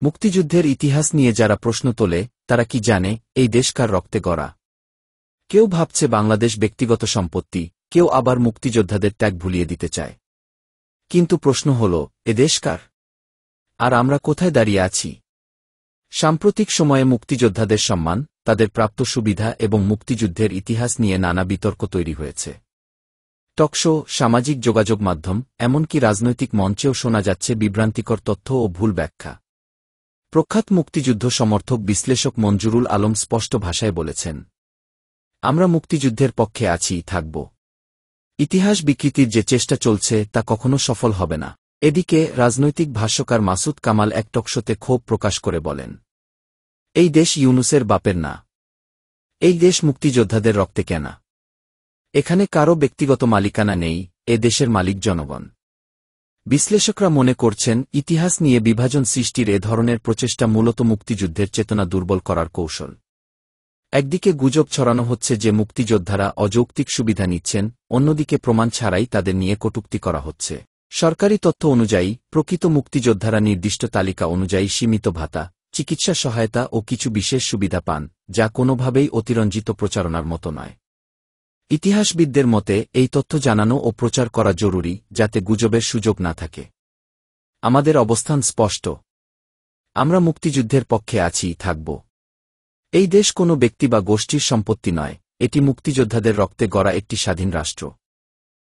মুক্তিযুদ্ধের ইতিহাস নিয়ে যারা প্রশ্ন তোলে তারা কি জানে এই দেশ কার রক্তে গড়া? কেউ ভাবছে বাংলাদেশ ব্যক্তিগত সম্পত্তি, কেউ আবার মুক্তিযোদ্ধাদের ত্যাগ ভুলিয়ে দিতে চায়। কিন্তু প্রশ্ন হল, এ দেশ কার? আর আমরা কোথায় দাঁড়িয়ে আছি? সাম্প্রতিক সময়ে মুক্তিযোদ্ধাদের সম্মান, তাদের প্রাপ্ত সুবিধা এবং মুক্তিযুদ্ধের ইতিহাস নিয়ে নানা বিতর্ক তৈরি হয়েছে। টকশো, সামাজিক যোগাযোগ মাধ্যম, এমনকি রাজনৈতিক মঞ্চেও শোনা যাচ্ছে বিভ্রান্তিকর তথ্য ও ভুল ব্যাখ্যা। প্রখ্যাত মুক্তিযুদ্ধ সমর্থক বিশ্লেষক মঞ্জুরুল আলম স্পষ্ট ভাষায় বলেছেন, আমরা মুক্তিযুদ্ধের পক্ষে আছি, থাকব। ইতিহাস বিকৃতির যে চেষ্টা চলছে তা কখনো সফল হবে না। এদিকে রাজনৈতিক ভাষ্যকার মাসুদ কামাল এক টকশোতে ক্ষোভ প্রকাশ করে বলেন, এই দেশ ইউনূসের বাপের না। এই দেশ মুক্তিযোদ্ধাদের রক্তে কেনা। এখানে কারও ব্যক্তিগত মালিকানা নেই, এ দেশের মালিক জনগণ। বিশ্লেষকরা মনে করছেন, ইতিহাস নিয়ে বিভাজন সৃষ্টির এ ধরনের প্রচেষ্টা মূলত মুক্তিযুদ্ধের চেতনা দুর্বল করার কৌশল। একদিকে গুজব ছড়ানো হচ্ছে যে মুক্তিযোদ্ধারা অযৌক্তিক সুবিধা নিচ্ছেন, অন্যদিকে প্রমাণ ছাড়াই তাদের নিয়ে কটূক্তি করা হচ্ছে। সরকারি তথ্য অনুযায়ী প্রকৃত মুক্তিযোদ্ধারা নির্দিষ্ট তালিকা অনুযায়ী সীমিত ভাতা, চিকিৎসা সহায়তা ও কিছু বিশেষ সুবিধা পান, যা কোনোভাবেই অতিরঞ্জিত প্রচারণার মতো নয়। ইতিহাসবিদদের মতে এই তথ্য জানানো ও প্রচার করা জরুরি, যাতে গুজবের সুযোগ না থাকে। আমাদের অবস্থান স্পষ্ট। আমরা মুক্তিযুদ্ধের পক্ষে আছি, থাকব। এই দেশ কোনো ব্যক্তি বা গোষ্ঠীর সম্পত্তি নয়, এটি মুক্তিযোদ্ধাদের রক্তে গড়া একটি স্বাধীন রাষ্ট্র।